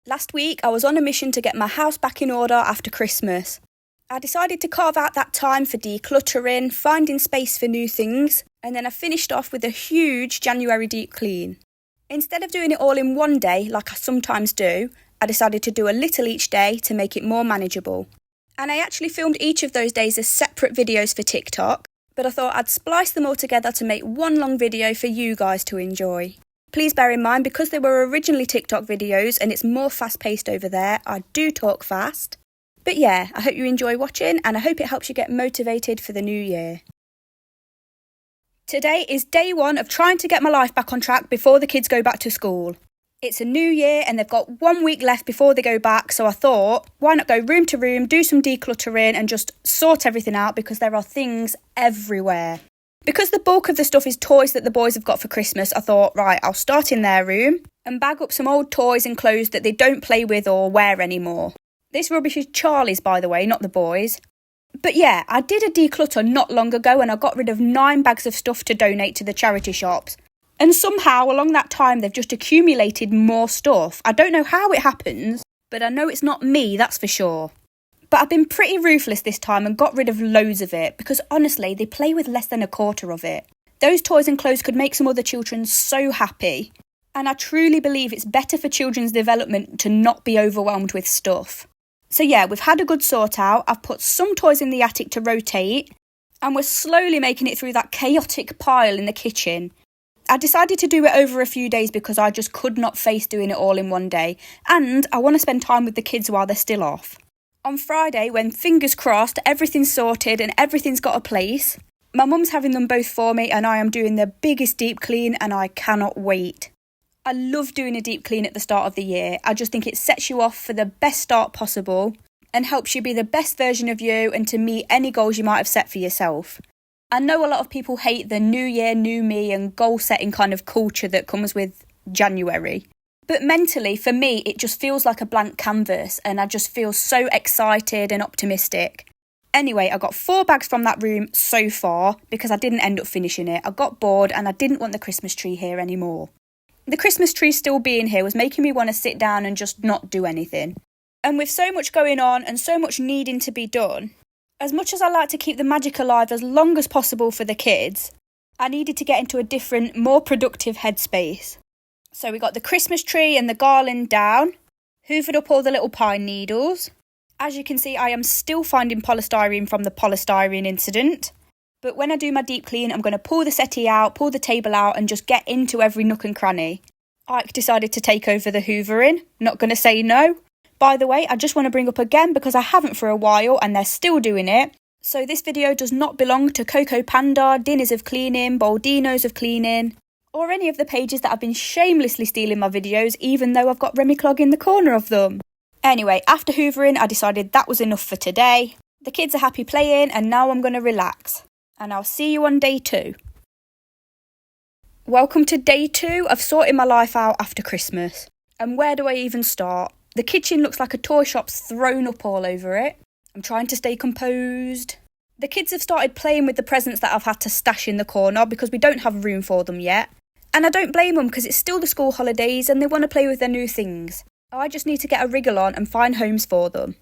Last week, I was on a mission to get my house back in order after Christmas. I decided to carve out that time for decluttering, finding space for new things, and then I finished off with a huge January deep clean. Instead of doing it all in one day, like I sometimes do, I decided to do a little each day to make it more manageable. And I actually filmed each of those days as separate videos for TikTok, but I thought I'd splice them all together to make one long video for you guys to enjoy. Please bear in mind, because they were originally TikTok videos and it's more fast-paced over there, I do talk fast. But yeah, I hope you enjoy watching and I hope it helps you get motivated for the new year. Today is day one of trying to get my life back on track before the kids go back to school. It's a new year and they've got 1 week left before they go back, so I thought, why not go room to room, do some decluttering and just sort everything out because there are things everywhere. Because the bulk of the stuff is toys that the boys have got for Christmas, I thought, right, I'll start in their room and bag up some old toys and clothes that they don't play with or wear anymore. This rubbish is Charlie's, by the way, not the boys'. But yeah, I did a declutter not long ago and I got rid of 9 bags of stuff to donate to the charity shops. And somehow, along that time, they've just accumulated more stuff. I don't know how it happens, but I know it's not me, that's for sure. But I've been pretty ruthless this time and got rid of loads of it because honestly, they play with less than a quarter of it. Those toys and clothes could make some other children so happy. And I truly believe it's better for children's development to not be overwhelmed with stuff. So yeah, we've had a good sort out. I've put some toys in the attic to rotate and we're slowly making it through that chaotic pile in the kitchen. I decided to do it over a few days because I just could not face doing it all in one day. And I want to spend time with the kids while they're still off. On Friday, when fingers crossed, everything's sorted and everything's got a place, my mum's having them both for me and I am doing the biggest deep clean and I cannot wait. I love doing a deep clean at the start of the year. I just think it sets you off for the best start possible and helps you be the best version of you and to meet any goals you might have set for yourself. I know a lot of people hate the new year, new me and goal setting kind of culture that comes with January. But mentally, for me, it just feels like a blank canvas and I just feel so excited and optimistic. Anyway, I got 4 bags from that room so far because I didn't end up finishing it. I got bored and I didn't want the Christmas tree here anymore. The Christmas tree still being here was making me want to sit down and just not do anything. And with so much going on and so much needing to be done, as much as I like to keep the magic alive as long as possible for the kids, I needed to get into a different, more productive headspace. So we got the Christmas tree and the garland down, hoovered up all the little pine needles. As you can see, I am still finding polystyrene from the polystyrene incident. But when I do my deep clean, I'm going to pull the settee out, pull the table out and just get into every nook and cranny. Ike decided to take over the hoovering, not going to say no. By the way, I just want to bring up again because I haven't for a while and they're still doing it. So this video does not belong to Coco Panda, Dinners of Cleaning, Boldinos of Cleaning, or any of the pages that have been shamelessly stealing my videos, even though I've got Remy Clog in the corner of them. Anyway, after hoovering, I decided that was enough for today. The kids are happy playing and now I'm going to relax. And I'll see you on day 2. Welcome to day 2 of sorting my life out after Christmas. And where do I even start? The kitchen looks like a toy shop's thrown up all over it. I'm trying to stay composed. The kids have started playing with the presents that I've had to stash in the corner because we don't have room for them yet. And I don't blame them because it's still the school holidays and they want to play with their new things. I just need to get a wriggle on and find homes for them.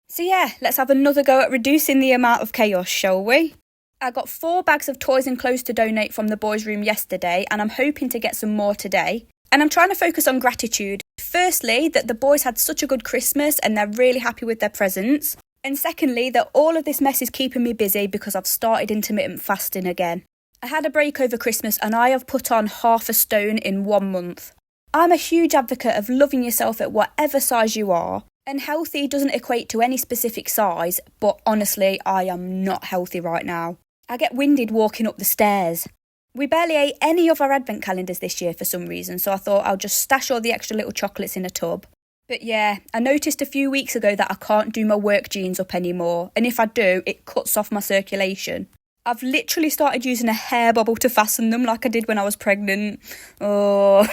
So yeah, let's have another go at reducing the amount of chaos, shall we? I got 4 bags of toys and clothes to donate from the boys' room yesterday and I'm hoping to get some more today. And I'm trying to focus on gratitude. Firstly, that the boys had such a good Christmas and they're really happy with their presents. And secondly, that all of this mess is keeping me busy because I've started intermittent fasting again. I had a break over Christmas and I have put on 1/2 stone in 1 month. I'm a huge advocate of loving yourself at whatever size you are. And healthy doesn't equate to any specific size, but honestly, I am not healthy right now. I get winded walking up the stairs. We barely ate any of our advent calendars this year for some reason, so I thought I'll just stash all the extra little chocolates in a tub. But yeah, I noticed a few weeks ago that I can't do my work jeans up anymore, and if I do, it cuts off my circulation. I've literally started using a hair bobble to fasten them like I did when I was pregnant. Oh.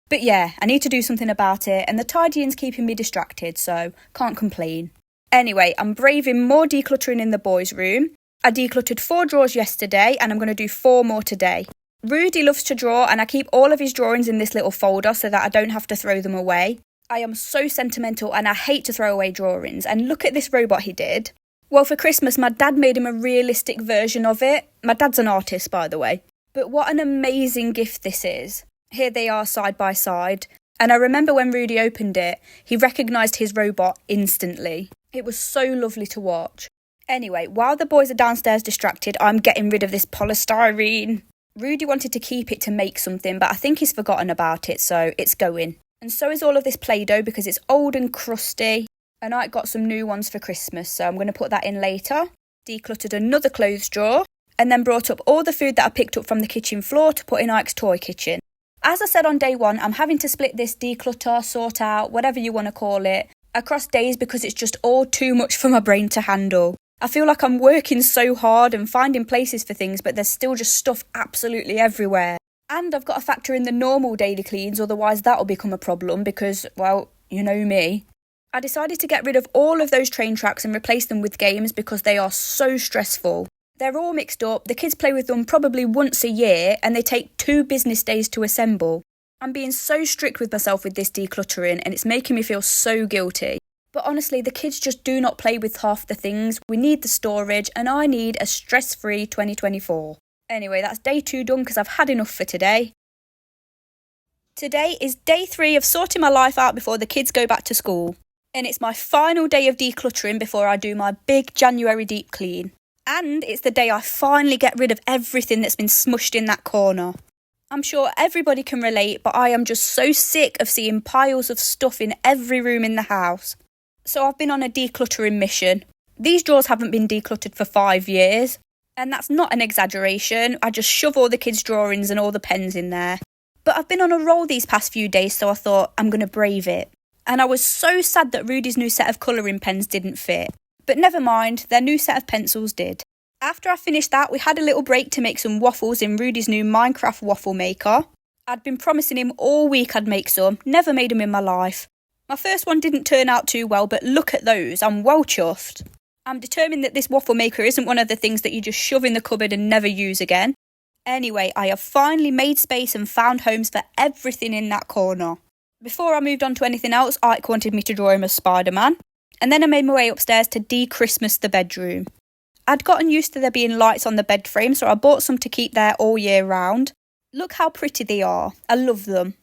But yeah, I need to do something about it, and the tidying's keeping me distracted, so can't complain. Anyway, I'm braving more decluttering in the boys' room. I decluttered 4 drawers yesterday, and I'm going to do 4 more today. Rudy loves to draw, and I keep all of his drawings in this little folder so that I don't have to throw them away. I am so sentimental and I hate to throw away drawings. And look at this robot he did. Well, for Christmas, my dad made him a realistic version of it. My dad's an artist, by the way. But what an amazing gift this is. Here they are side by side. And I remember when Rudy opened it, he recognised his robot instantly. It was so lovely to watch. Anyway, while the boys are downstairs distracted, I'm getting rid of this polystyrene. Rudy wanted to keep it to make something, but I think he's forgotten about it, so it's going. And so is all of this Play-Doh because it's old and crusty. And I got some new ones for Christmas, so I'm going to put that in later. Decluttered another clothes drawer, and then brought up all the food that I picked up from the kitchen floor to put in Ike's toy kitchen. As I said on day one, I'm having to split this declutter, sort out, whatever you want to call it, across days because it's just all too much for my brain to handle. I feel like I'm working so hard and finding places for things, but there's still just stuff absolutely everywhere. And I've got to factor in the normal daily cleans, otherwise that'll become a problem because, well, you know me. I decided to get rid of all of those train tracks and replace them with games because they are so stressful. They're all mixed up, the kids play with them probably once a year and they take 2 business days to assemble. I'm being so strict with myself with this decluttering and it's making me feel so guilty. But honestly, the kids just do not play with half the things. We need the storage and I need a stress-free 2024. Anyway, that's day 2 done because I've had enough for today. Today is day 3 of sorting my life out before the kids go back to school. And it's my final day of decluttering before I do my big January deep clean. And it's the day I finally get rid of everything that's been smushed in that corner. I'm sure everybody can relate, but I am just so sick of seeing piles of stuff in every room in the house. So I've been on a decluttering mission. These drawers haven't been decluttered for 5 years. And that's not an exaggeration. I just shove all the kids' drawings and all the pens in there. But I've been on a roll these past few days, so I thought I'm going to brave it. And I was so sad that Rudy's new set of colouring pens didn't fit. But never mind, their new set of pencils did. After I finished that, we had a little break to make some waffles in Rudy's new Minecraft waffle maker. I'd been promising him all week I'd make some, never made them in my life. My first one didn't turn out too well, but look at those, I'm well chuffed. I'm determined that this waffle maker isn't one of the things that you just shove in the cupboard and never use again. Anyway, I have finally made space and found homes for everything in that corner. Before I moved on to anything else, Ike wanted me to draw him as Spider-Man. And then I made my way upstairs to de-Christmas the bedroom. I'd gotten used to there being lights on the bed frame, so I bought some to keep there all year round. Look how pretty they are. I love them.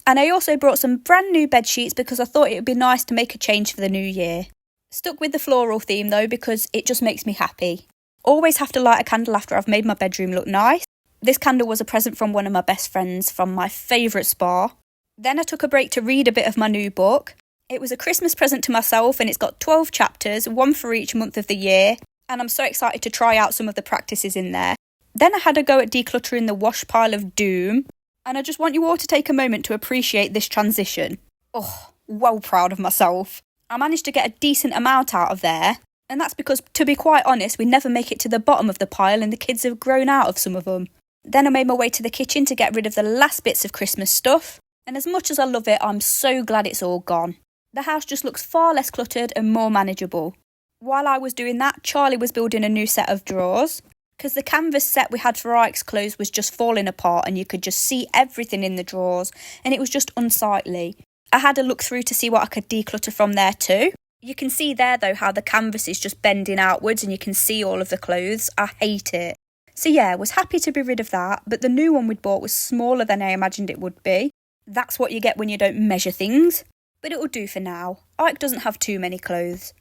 And I also brought some brand new bed sheets because I thought it would be nice to make a change for the new year. Stuck with the floral theme though because it just makes me happy. Always have to light a candle after I've made my bedroom look nice. This candle was a present from one of my best friends from my favourite spa. Then I took a break to read a bit of my new book. It was a Christmas present to myself and it's got 12 chapters, one for each month of the year, and I'm so excited to try out some of the practices in there. Then I had a go at decluttering the wash pile of doom, and I just want you all to take a moment to appreciate this transition. Oh, well proud of myself. I managed to get a decent amount out of there, and that's because, to be quite honest, we never make it to the bottom of the pile and the kids have grown out of some of them. Then I made my way to the kitchen to get rid of the last bits of Christmas stuff, and as much as I love it, I'm so glad it's all gone. The house just looks far less cluttered and more manageable. While I was doing that, Charlie was building a new set of drawers, because the canvas set we had for Ike's clothes was just falling apart and you could just see everything in the drawers, and it was just unsightly. I had a look through to see what I could declutter from there too. You can see there though how the canvas is just bending outwards and you can see all of the clothes. I hate it. So yeah, was happy to be rid of that, but the new one we'd bought was smaller than I imagined it would be. That's what you get when you don't measure things. But it'll do for now. Ike doesn't have too many clothes.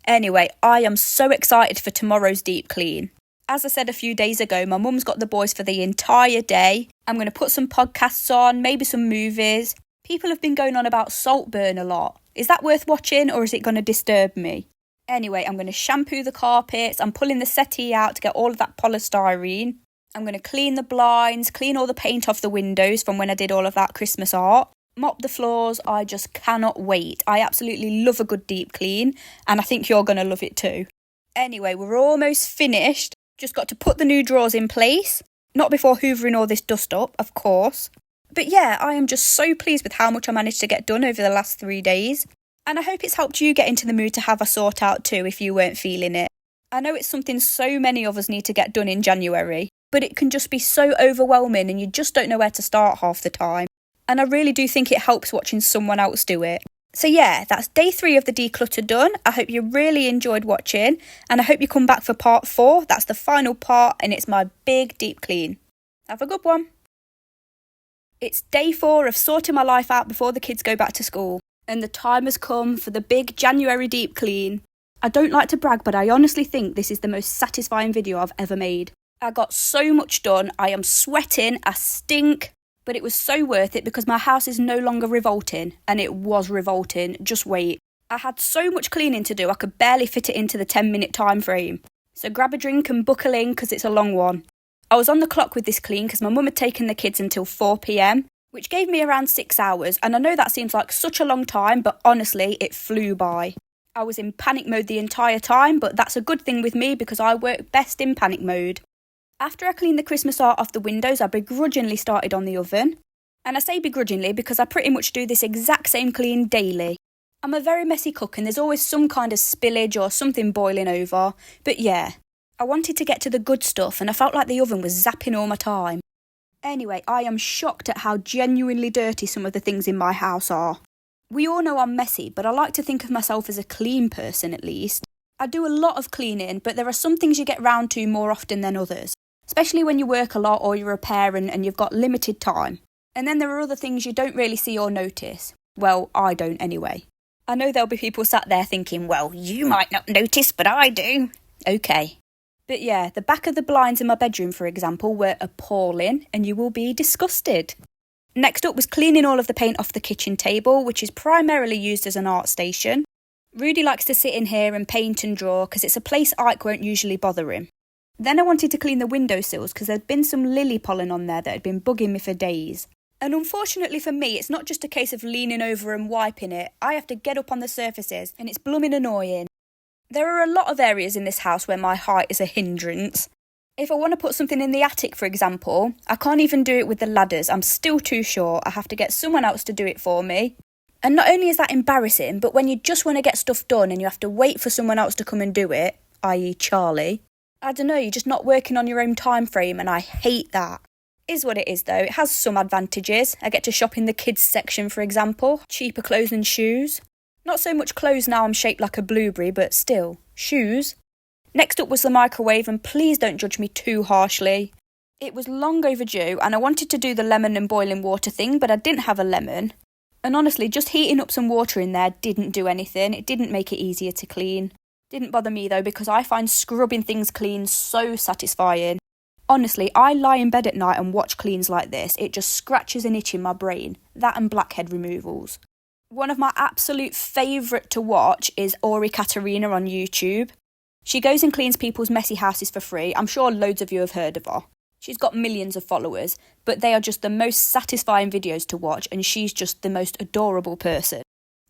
Anyway, I am so excited for tomorrow's deep clean. As I said a few days ago, my mum's got the boys for the entire day. I'm going to put some podcasts on, maybe some movies. People have been going on about Saltburn a lot. Is that worth watching or is it going to disturb me? Anyway, I'm going to shampoo the carpets. I'm pulling the settee out to get all of that polystyrene. I'm going to clean the blinds, clean all the paint off the windows from when I did all of that Christmas art. Mop the floors. I just cannot wait. I absolutely love a good deep clean and I think you're going to love it too. Anyway, we're almost finished. Just got to put the new drawers in place. Not before hoovering all this dust up, of course. But yeah, I am just so pleased with how much I managed to get done over the last 3 days. And I hope it's helped you get into the mood to have a sort out too if you weren't feeling it. I know it's something so many of us need to get done in January, but it can just be so overwhelming and you just don't know where to start half the time. And I really do think it helps watching someone else do it. So yeah, that's day 3 of the declutter done. I hope you really enjoyed watching, and I hope you come back for part 4. That's the final part, and it's my big deep clean. Have a good one. It's day 4 of sorting my life out before the kids go back to school, and the time has come for the big January deep clean. I don't like to brag, but I honestly think this is the most satisfying video I've ever made. I got so much done, I am sweating, I stink, but it was so worth it because my house is no longer revolting, and it was revolting, just wait. I had so much cleaning to do I could barely fit it into the 10-minute time frame. So grab a drink and buckle in because it's a long one. I was on the clock with this clean because my mum had taken the kids until 4 p.m, which gave me around 6 hours, and I know that seems like such a long time, but honestly, it flew by. I was in panic mode the entire time, but that's a good thing with me because I work best in panic mode. After I cleaned the Christmas art off the windows, I begrudgingly started on the oven. And I say begrudgingly because I pretty much do this exact same clean daily. I'm a very messy cook and there's always some kind of spillage or something boiling over. But yeah, I wanted to get to the good stuff and I felt like the oven was zapping all my time. Anyway, I am shocked at how genuinely dirty some of the things in my house are. We all know I'm messy, but I like to think of myself as a clean person at least. I do a lot of cleaning, but there are some things you get round to more often than others. Especially when you work a lot or you're a parent and you've got limited time. And then there are other things you don't really see or notice. Well, I don't anyway. I know there'll be people sat there thinking, well, you might not notice, but I do. Okay. But yeah, the back of the blinds in my bedroom, for example, were appalling and you will be disgusted. Next up was cleaning all of the paint off the kitchen table, which is primarily used as an art station. Rudy likes to sit in here and paint and draw because it's a place Ike won't usually bother him. Then I wanted to clean the windowsills because there'd been some lily pollen on there that had been bugging me for days. And unfortunately for me, it's not just a case of leaning over and wiping it. I have to get up on the surfaces and it's blooming annoying. There are a lot of areas in this house where my height is a hindrance. If I want to put something in the attic, for example, I can't even do it with the ladders. I'm still too short. I have to get someone else to do it for me. And not only is that embarrassing, but when you just want to get stuff done and you have to wait for someone else to come and do it, i.e. Charlie, I don't know, you're just not working on your own time frame and I hate that. Is what it is though, it has some advantages. I get to shop in the kids section, for example, cheaper clothes and shoes. Not so much clothes now I'm shaped like a blueberry, but still, shoes. Next up was the microwave, and please don't judge me too harshly. It was long overdue and I wanted to do the lemon and boiling water thing, but I didn't have a lemon. And honestly, just heating up some water in there didn't do anything. It didn't make it easier to clean. Didn't bother me though because I find scrubbing things clean so satisfying. Honestly, I lie in bed at night and watch cleans like this. It just scratches an itch in my brain. That and blackhead removals. One of my absolute favourite to watch is Ori Katerina on YouTube. She goes and cleans people's messy houses for free. I'm sure loads of you have heard of her. She's got millions of followers, but they are just the most satisfying videos to watch and she's just the most adorable person.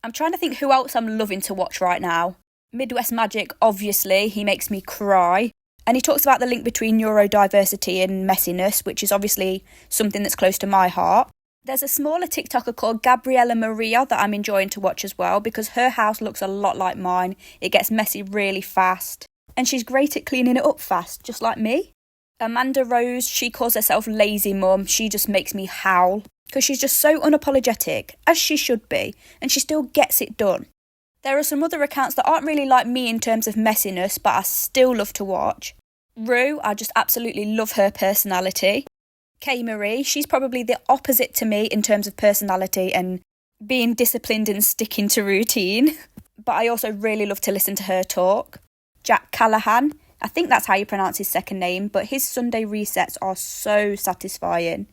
I'm trying to think who else I'm loving to watch right now. Midwest Magic, obviously, he makes me cry. And he talks about the link between neurodiversity and messiness, which is obviously something that's close to my heart. There's a smaller TikToker called Gabriella Maria that I'm enjoying to watch as well because her house looks a lot like mine. It gets messy really fast. And she's great at cleaning it up fast, just like me. Amanda Rose, she calls herself Lazy Mum. She just makes me howl because she's just so unapologetic, as she should be, and she still gets it done. There are some other accounts that aren't really like me in terms of messiness, but I still love to watch. Rue, I just absolutely love her personality. Kay Marie, she's probably the opposite to me in terms of personality and being disciplined and sticking to routine. But I also really love to listen to her talk. Jack Callahan, I think that's how you pronounce his second name, but his Sunday resets are so satisfying.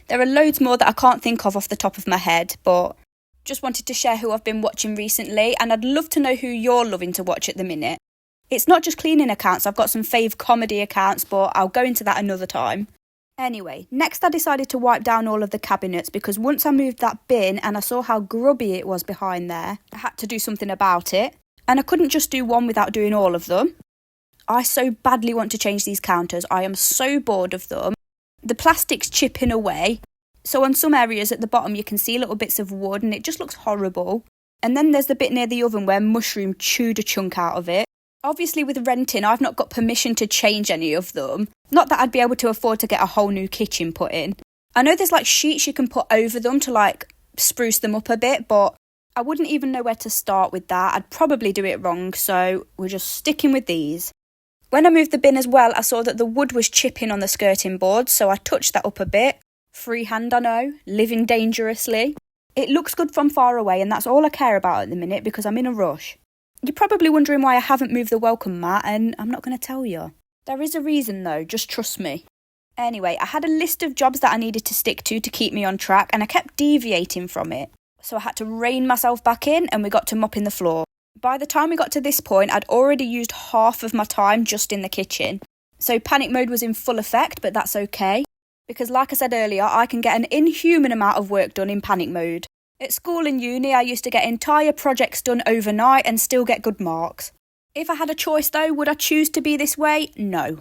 There are loads more that I can't think of off the top of my head, but just wanted to share who I've been watching recently, and I'd love to know who you're loving to watch at the minute. It's not just cleaning accounts, I've got some fave comedy accounts, but I'll go into that another time. Anyway, next I decided to wipe down all of the cabinets because once I moved that bin and I saw how grubby it was behind there, I had to do something about it. And I couldn't just do one without doing all of them. I so badly want to change these counters, I am so bored of them. The plastic's chipping away. So on some areas at the bottom you can see little bits of wood and it just looks horrible. And then there's the bit near the oven where mushroom chewed a chunk out of it. Obviously with renting I've not got permission to change any of them. Not that I'd be able to afford to get a whole new kitchen put in. I know there's like sheets you can put over them to like spruce them up a bit, but I wouldn't even know where to start with that. I'd probably do it wrong, so we're just sticking with these. When I moved the bin as well, I saw that the wood was chipping on the skirting board, so I touched that up a bit. Freehand, I know, living dangerously. It looks good from far away, and that's all I care about at the minute because I'm in a rush. You're probably wondering why I haven't moved the welcome mat, and I'm not going to tell you. There is a reason though, just trust me. Anyway, I had a list of jobs that I needed to stick to keep me on track, and I kept deviating from it. So I had to rein myself back in, and we got to mopping the floor. By the time we got to this point, I'd already used half of my time just in the kitchen. So panic mode was in full effect, but that's okay. Because like I said earlier, I can get an inhuman amount of work done in panic mode. At school and uni, I used to get entire projects done overnight and still get good marks. If I had a choice though, would I choose to be this way? No.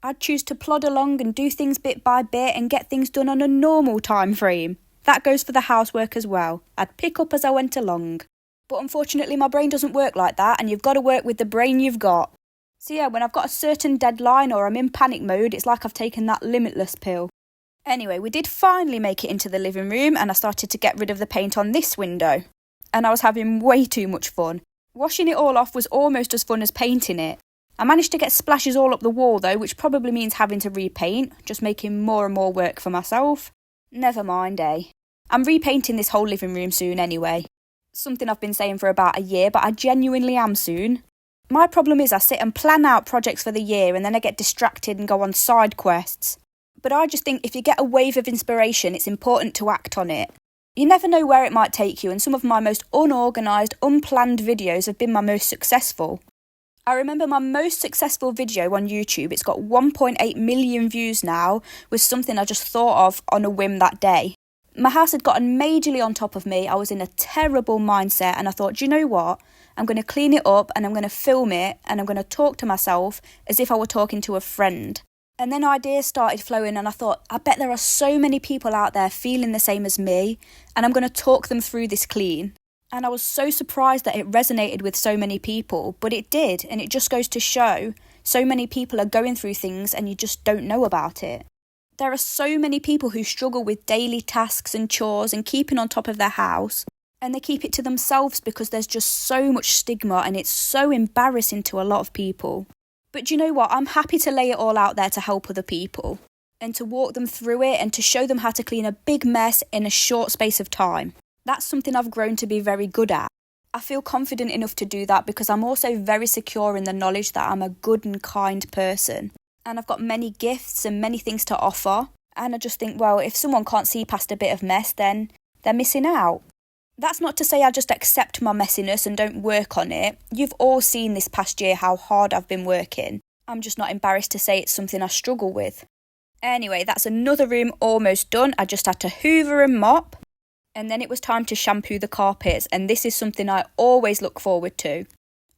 I'd choose to plod along and do things bit by bit and get things done on a normal time frame. That goes for the housework as well. I'd pick up as I went along. But unfortunately my brain doesn't work like that, and you've got to work with the brain you've got. So yeah, when I've got a certain deadline or I'm in panic mode, it's like I've taken that limitless pill. Anyway, we did finally make it into the living room, and I started to get rid of the paint on this window. And I was having way too much fun. Washing it all off was almost as fun as painting it. I managed to get splashes all up the wall though, which probably means having to repaint, just making more and more work for myself. Never mind, eh? I'm repainting this whole living room soon anyway. Something I've been saying for about a year, but I genuinely am soon. My problem is I sit and plan out projects for the year and then I get distracted and go on side quests. But I just think if you get a wave of inspiration, it's important to act on it. You never know where it might take you, and some of my most unorganised, unplanned videos have been my most successful. I remember my most successful video on YouTube, it's got 1.8 million views now, was something I just thought of on a whim that day. My house had gotten majorly on top of me, I was in a terrible mindset, and I thought, do you know what? I'm going to clean it up and I'm going to film it and I'm going to talk to myself as if I were talking to a friend. And then ideas started flowing and I thought, I bet there are so many people out there feeling the same as me, and I'm going to talk them through this clean. And I was so surprised that it resonated with so many people, but it did, and it just goes to show so many people are going through things and you just don't know about it. There are so many people who struggle with daily tasks and chores and keeping on top of their house, and they keep it to themselves because there's just so much stigma and it's so embarrassing to a lot of people. But do you know what? I'm happy to lay it all out there to help other people and to walk them through it and to show them how to clean a big mess in a short space of time. That's something I've grown to be very good at. I feel confident enough to do that because I'm also very secure in the knowledge that I'm a good and kind person. And I've got many gifts and many things to offer. And I just think, well, if someone can't see past a bit of mess, then they're missing out. That's not to say I just accept my messiness and don't work on it. You've all seen this past year how hard I've been working. I'm just not embarrassed to say it's something I struggle with. Anyway, that's another room almost done. I just had to hoover and mop. And then it was time to shampoo the carpets, and this is something I always look forward to.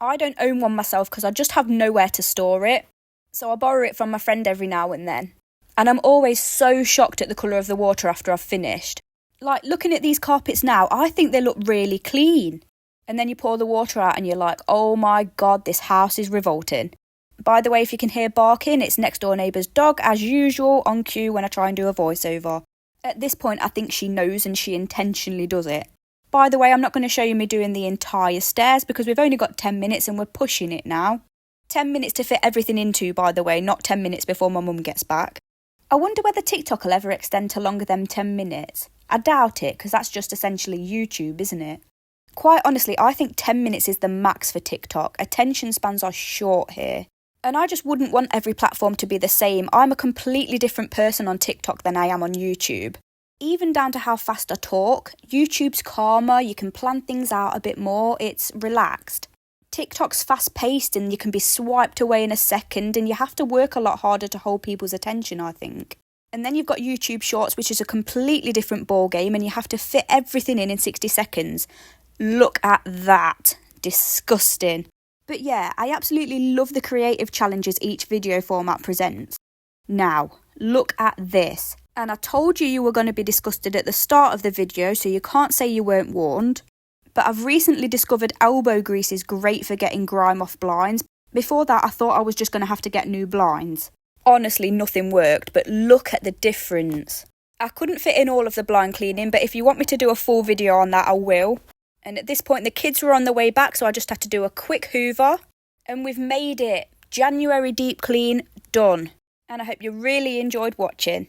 I don't own one myself because I just have nowhere to store it, so I borrow it from my friend every now and then. And I'm always so shocked at the colour of the water after I've finished. Like, looking at these carpets now, I think they look really clean. And then you pour the water out and you're like, oh my god, this house is revolting. By the way, if you can hear barking, it's next door neighbour's dog, as usual, on cue when I try and do a voiceover. At this point, I think she knows and she intentionally does it. By the way, I'm not going to show you me doing the entire stairs because we've only got 10 minutes and we're pushing it now. 10 minutes to fit everything into, by the way, not 10 minutes before my mum gets back. I wonder whether TikTok will ever extend to longer than 10 minutes. I doubt it, because that's just essentially YouTube, isn't it? Quite honestly, I think 10 minutes is the max for TikTok. Attention spans are short here. And I just wouldn't want every platform to be the same. I'm a completely different person on TikTok than I am on YouTube. Even down to how fast I talk. YouTube's calmer, you can plan things out a bit more, it's relaxed. TikTok's fast-paced and you can be swiped away in a second, and you have to work a lot harder to hold people's attention, I think. And then you've got YouTube Shorts, which is a completely different ballgame, and you have to fit everything in 60 seconds. Look at that. Disgusting. But yeah, I absolutely love the creative challenges each video format presents. Now, look at this. And I told you were going to be disgusted at the start of the video, so you can't say you weren't warned. But I've recently discovered elbow grease is great for getting grime off blinds. Before that, I thought I was just going to have to get new blinds. Honestly, nothing worked, but look at the difference. I couldn't fit in all of the blind cleaning, but if you want me to do a full video on that, I will. And at this point, the kids were on the way back, so I just had to do a quick hoover. And we've made it. January deep clean done. And I hope you really enjoyed watching.